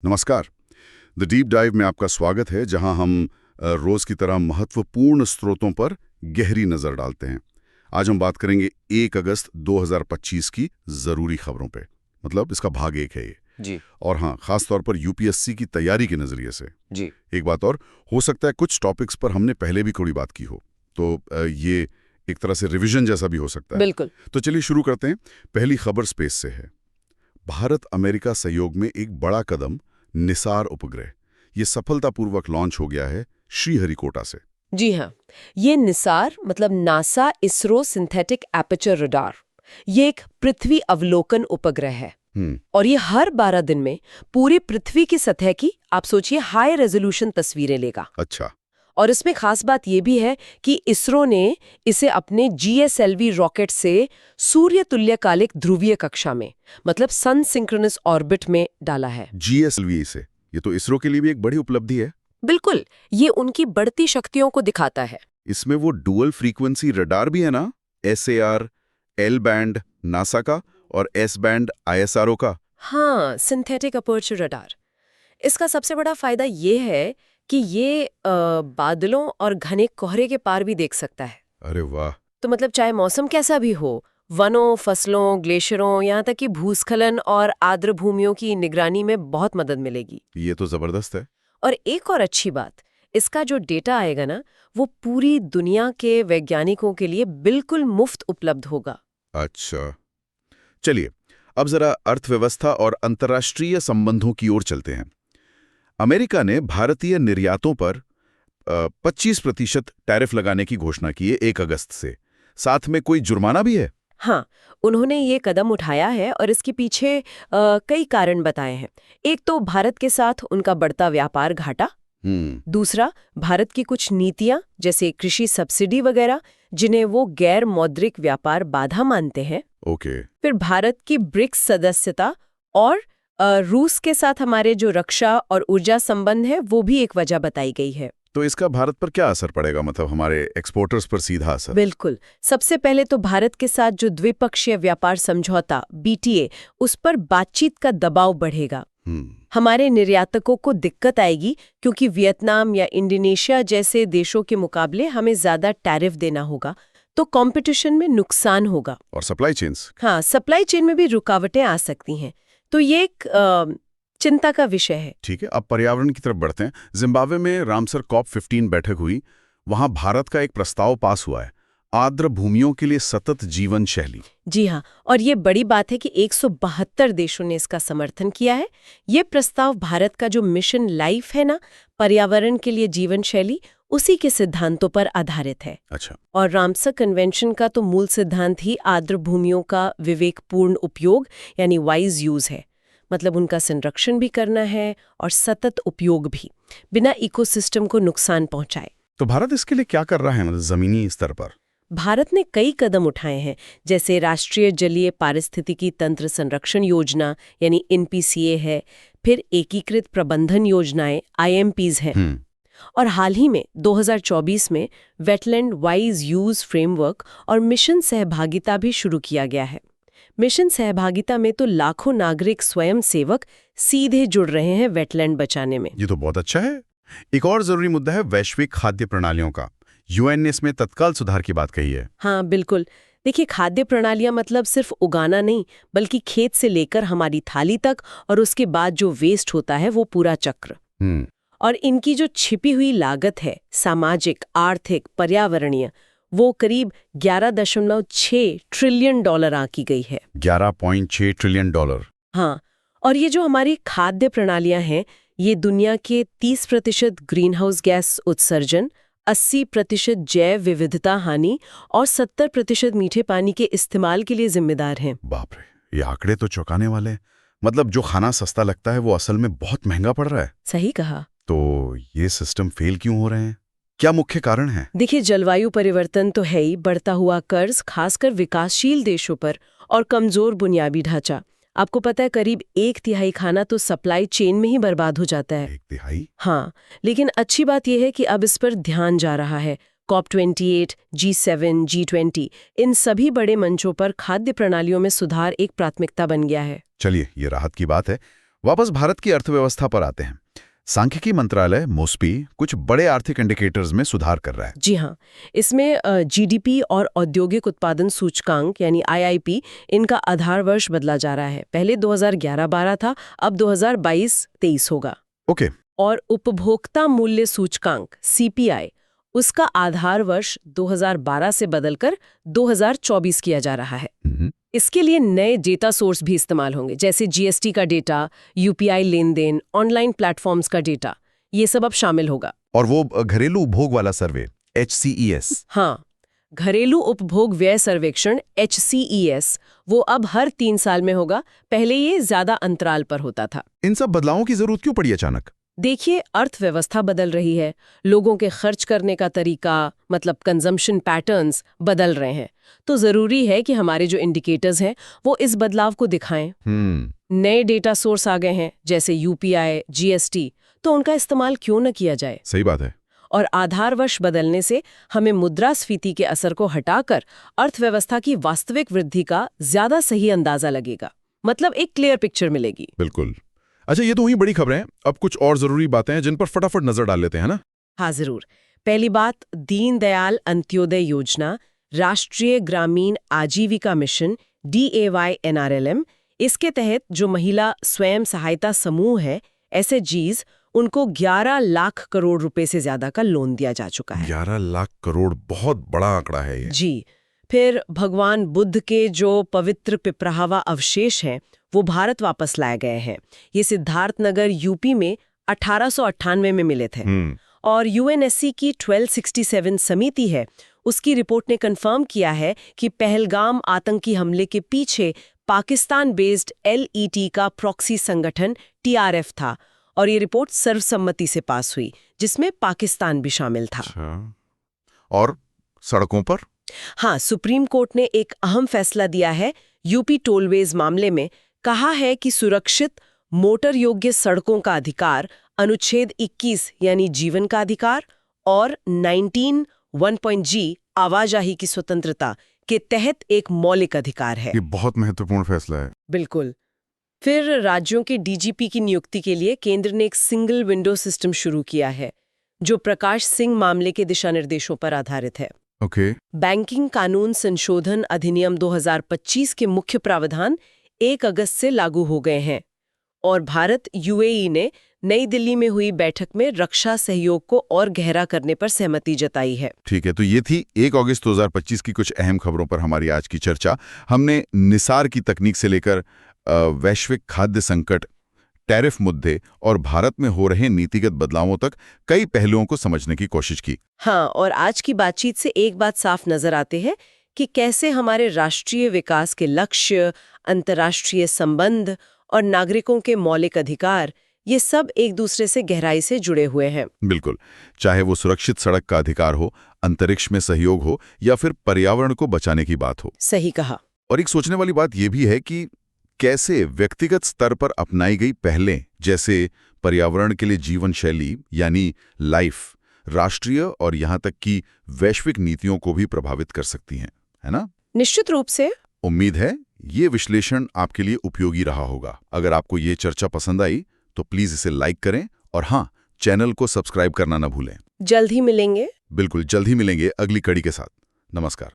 नमस्कार। The deep dive में आपका स्वागत है, जहां हम रोज की तरह महत्वपूर्ण स्रोतों पर गहरी नजर डालते हैं। आज हम बात करेंगे 1 अगस्त 2025 की जरूरी खबरों पे। मतलब इसका भाग 1 है ये। जी और हाँ, खास तौर पर यूपीएससी की तैयारी के नजरिए से। जी एक बात और, हो सकता है कुछ टॉपिक्स पर हमने पहले भी थोड़ी बात की हो, तो ये एक तरह से रिवीजन जैसा भी हो सकता है। बिल्कुल। तो चलिए शुरू करते हैं। पहली खबर स्पेस से है। भारत अमेरिका सहयोग में एक बड़ा कदम, निसार उपग्रह, ये सफलतापूर्वक लॉन्च हो गया है श्रीहरिकोटा से। जी हाँ, ये निसार मतलब NASA ISRO synthetic aperture radar, ये एक पृथ्वी अवलोकन उपग्रह है। और ये हर 12 दिन में पूरी पृथ्वी की सतह की, आप सोचिए, हाई रेजोल्यूशन तस्वीरें लेगा। अच्छा। और इसमें खास बात ये भी है कि इसरो ने इसे अपने GSLV रॉकेट से सूर्य तुल्यकालिक ध्रुवीय कक्षा में, मतलब सन सिंक्रोनस ऑर्बिट में डाला है। GSLV से, ये तो इसरो के लिए भी एक बड़ी उपलब्धि है। बिल्कुल, ये उनकी बढ़ती शक्तियों को दिखाता है। इसमें वो डुअल फ्रीक्वेंसी रडार भी है ना, SAR, L बैंड नासा का और S बैंड ISRO का। हाँ, सिंथेटिक अपर्चर रडार। इसका सबसे बड़ा फायदा ये है कि ये बादलों और घने कोहरे के पार भी देख सकता है। अरे वाह। तो मतलब चाहे मौसम कैसा भी हो, वनों, फसलों, ग्लेशियरों, यहाँ तक कि भूस्खलन और आर्द्र भूमियों की निगरानी में बहुत मदद मिलेगी। ये तो जबरदस्त है। और एक और अच्छी बात, इसका जो डेटा आएगा ना, वो पूरी दुनिया के वैज्ञानिकों के लिए बिल्कुल मुफ्त उपलब्ध होगा। अच्छा, चलिए अब जरा अर्थव्यवस्था और अंतर्राष्ट्रीय संबंधों की ओर चलते हैं। अमेरिका ने भारतीय निर्यातों पर 25% टैरिफ लगाने की घोषणा की है 1 अगस्त से। साथ में कोई जुर्माना भी है। हाँ, उन्होंने ये कदम उठाया है और इसके पीछे कई कारण बताए हैं। एक तो भारत के साथ उनका बढ़ता व्यापार घाटा, दूसरा भारत की कुछ नीतियां जैसे कृषि सब्सिडी वगैरह, जिन्हें वो गैर मौद्रिक व्यापार बाधा मानते हैं। ओके। फिर भारत की ब्रिक्स सदस्यता और रूस के साथ हमारे जो रक्षा और ऊर्जा संबंध है, वो भी एक वजह बताई गई है। तो इसका भारत पर क्या असर पड़ेगा, मतलब हमारे एक्सपोर्टर्स पर सीधा असर? बिल्कुल। सबसे पहले तो भारत के साथ जो द्विपक्षीय व्यापार समझौता BTA, उस पर बातचीत का दबाव बढ़ेगा। हमारे निर्यातकों को दिक्कत आएगी क्योंकि वियतनाम या इंडोनेशिया जैसे देशों के मुकाबले हमें ज्यादा टैरिफ देना होगा, तो कंपटीशन में नुकसान होगा। और सप्लाई चेन्स? हाँ, सप्लाई चेन में भी रुकावटें आ सकती हैं। तो ये एक चिंता का विषय है। ठीक है, अब पर्यावरण की तरफ बढ़ते हैं। जिम्बाब्वे में रामसर COP15 बैठक हुई। वहां भारत का एक प्रस्ताव पास हुआ है, आर्द्र भूमियों के लिए सतत जीवन शैली। जी हाँ, और ये बड़ी बात है कि 172 देशों ने इसका समर्थन किया है। ये प्रस्ताव भारत का जो मिशन लाइफ है ना, पर्यावरण के लिए जीवन शैली, उसी के सिद्धांतों पर आधारित है। अच्छा। और रामसर कन्वेंशन का तो मूल सिद्धांत ही आर्द्र भूमियों का विवेकपूर्ण उपयोग यानी वाइज यूज है। मतलब उनका संरक्षण भी करना है और सतत उपयोग भी, बिना इकोसिस्टम को नुकसान पहुंचाए। तो भारत इसके लिए क्या कर रहा है, मतलब जमीनी स्तर पर? भारत ने कई कदम उठाए हैं, जैसे राष्ट्रीय जलीय पारिस्थितिकी तंत्र संरक्षण योजना यानी NPCA है, फिर एकीकृत प्रबंधन योजनाएं IMPs हैं। और हाल ही में 2024 में वेटलैंड वाइज यूज फ्रेमवर्क और मिशन सहभागिता भी शुरू किया गया है। मिशन सहभागिता में तो लाखों नागरिक स्वयं सेवक सीधे जुड़ रहे हैं वेटलैंड बचाने में। ये तो बहुत अच्छा है। एक और जरूरी मुद्दा है वैश्विक खाद्य प्रणालियों का। UN ने इसमें तत्काल सुधार की बात कही है। हाँ बिल्कुल। देखिए, खाद्य प्रणालियां मतलब सिर्फ उगाना नहीं, बल्कि खेत से लेकर हमारी थाली तक और उसके बाद जो वेस्ट होता है, वो पूरा चक्र। और इनकी जो छिपी हुई लागत है, सामाजिक, आर्थिक, पर्यावरणीय, वो करीब $11.6 ट्रिलियन आंकी गई है। 11.6 ट्रिलियन डॉलर। हाँ, और ये जो हमारी खाद्य प्रणालियां हैं, ये दुनिया के 30% ग्रीन हाउस गैस उत्सर्जन, 80% जैव विविधता हानि और 70% मीठे पानी के इस्तेमाल के लिए जिम्मेदार हैं। बाप रे, ये आंकड़े तो चौंकाने वाले हैं। मतलब जो खाना सस्ता लगता है वो असल में बहुत महंगा पड़ रहा है। सही कहा। तो ये सिस्टम फेल क्यों हो रहे हैं? क्या मुख्य कारण है? देखिए, जलवायु परिवर्तन तो है ही, बढ़ता हुआ कर्ज खासकर विकासशील देशों पर, और कमजोर बुनियादी ढांचा। आपको पता है, करीब 1/3 खाना तो सप्लाई चेन में ही बर्बाद हो जाता है। 1/3? हाँ, लेकिन अच्छी बात यह है कि अब इस पर ध्यान जा रहा है। COP28, G7, G20, इन सभी बड़े मंचों पर खाद्य प्रणालियों में सुधार एक प्राथमिकता बन गया है। चलिए, ये राहत की बात है। वापस भारत की अर्थव्यवस्था पर आते हैं। सांख्यिकी मंत्रालय मोस्पी कुछ बड़े आर्थिक इंडिकेटर्स में सुधार कर रहा है। जी हाँ, इसमें जीडीपी और औद्योगिक उत्पादन सूचकांक यानी आईआईपी, इनका आधार वर्ष बदला जा रहा है। पहले 2011-12 था, अब 2022-23 होगा। ओके। और उपभोक्ता मूल्य सूचकांक सीपीआई, उसका आधार वर्ष 2012 से बदलकर 2024 किया जा रहा है। इसके लिए नए डेटा सोर्स भी इस्तेमाल होंगे, जैसे जीएसटी का डेटा, यूपीआई लेन देन, ऑनलाइन प्लेटफॉर्म्स का डेटा, ये सब अब शामिल होगा। और वो घरेलू उपभोग वाला सर्वे HCES। हाँ, घरेलू उपभोग व्यय सर्वेक्षण HCES, वो अब हर 3 साल में होगा। पहले ये ज्यादा अंतराल पर होता था। इन सब बदलावों की जरूरत क्यों पड़ी अचानक? देखिए, अर्थव्यवस्था बदल रही है, लोगों के खर्च करने का तरीका, मतलब कंजम्पशन पैटर्न्स बदल रहे हैं, तो जरूरी है कि हमारे जो इंडिकेटर्स हैं वो इस बदलाव को दिखाएं। नए डेटा सोर्स आ गए हैं, जैसे यूपीआई, जीएसटी, तो उनका इस्तेमाल क्यों न किया जाए। सही बात है। और आधार वर्ष बदलने से हमें मुद्रास्फीति के असर को हटाकर अर्थव्यवस्था की वास्तविक वृद्धि का ज्यादा सही अंदाजा लगेगा, मतलब एक क्लियर पिक्चर मिलेगी। बिल्कुल। अच्छा, ये तो हुई बड़ी खबरें, अब कुछ और जरूरी बातें हैं जिन पर फटाफट नजर डाल लेते हैं ना। हाँ जरूर। पहली बात, दीनदयाल अंत्योदय योजना, राष्ट्रीय ग्रामीण आजीविका मिशन DAY-NRLM, इसके तहत जो महिला स्वयं सहायता समूह है SHGs, उनको 11 लाख करोड़ रुपए से ज्यादा का लोन दिया जा चुका है। 11 लाख करोड़ बहुत बड़ा आंकड़ा है ये। जी। फिर भगवान बुद्ध के जो पवित्र पिपरावा अवशेष हैं, वो भारत वापस लाए गए हैं। ये सिद्धार्थनगर यूपी में 1898 में मिले थे। और UNSC की 1267 समिति है, उसकी रिपोर्ट ने कंफर्म किया है कि पहलगाम आतंकी हमले के पीछे पाकिस्तान बेस्ड LET का प्रॉक्सी संगठन TRF था, और ये रिपोर्ट सर्वसम्मति से पास हुई, जिसमें पाकिस्तान भी शामिल था। अच्छा। और सड़कों पर? हाँ, सुप्रीम कोर्ट ने एक अहम फैसला दिया है यूपी टोलवेज मामले में। कहा है कि सुरक्षित मोटर योग्य सड़कों का अधिकार अनुच्छेद 21 यानी जीवन का अधिकार और 19(1)G आवाजाही की स्वतंत्रता के तहत एक मौलिक अधिकार है। ये बहुत महत्वपूर्ण फैसला है। बिल्कुल। फिर राज्यों के DGP की नियुक्ति के लिए केंद्र ने एक सिंगल विंडो सिस्टम शुरू किया है, जो प्रकाश सिंह मामले के दिशा निर्देशों पर आधारित है। ओके। बैंकिंग कानून संशोधन अधिनियम 2025 के मुख्य प्रावधान 1 अगस्त से लागू हो गए हैं, और भारत UAE ने नई दिल्ली में हुई बैठक में रक्षा सहयोग को और गहरा करने पर सहमति जताई है। ठीक है, तो ये थी 1 अगस्त 2025 की कुछ अहम खबरों पर हमारी आज की चर्चा। हमने निसार की तकनीक से लेकर वैश्विक खाद्य संकट, टैरिफ मुद्दे और भारत में हो रहे नीतिगत बदलावों तक कई पहलुओं को समझने की कोशिश की। हाँ, और आज की बातचीत से एक बात साफ नजर आती है कि कैसे हमारे राष्ट्रीय विकास के लक्ष्य, अंतर्राष्ट्रीय संबंध और नागरिकों के मौलिक अधिकार, ये सब एक दूसरे से गहराई से जुड़े हुए हैं। बिल्कुल। चाहे वो सुरक्षित सड़क का अधिकार हो, अंतरिक्ष में सहयोग हो, या फिर पर्यावरण को बचाने की बात हो। सही कहा। और एक सोचने वाली बात यह भी है कि कैसे व्यक्तिगत स्तर पर अपनाई गई पहलें, जैसे पर्यावरण के लिए जीवन शैली यानी लाइफ, राष्ट्रीय और यहाँ तक कि वैश्विक नीतियों को भी प्रभावित कर सकती हैं, है ना? निश्चित रूप से। उम्मीद है ये विश्लेषण आपके लिए उपयोगी रहा होगा। अगर आपको ये चर्चा पसंद आई तो प्लीज इसे लाइक करें, और हाँ, चैनल को सब्सक्राइब करना न भूलें। जल्द ही मिलेंगे। बिल्कुल, जल्द ही मिलेंगे अगली कड़ी के साथ। नमस्कार।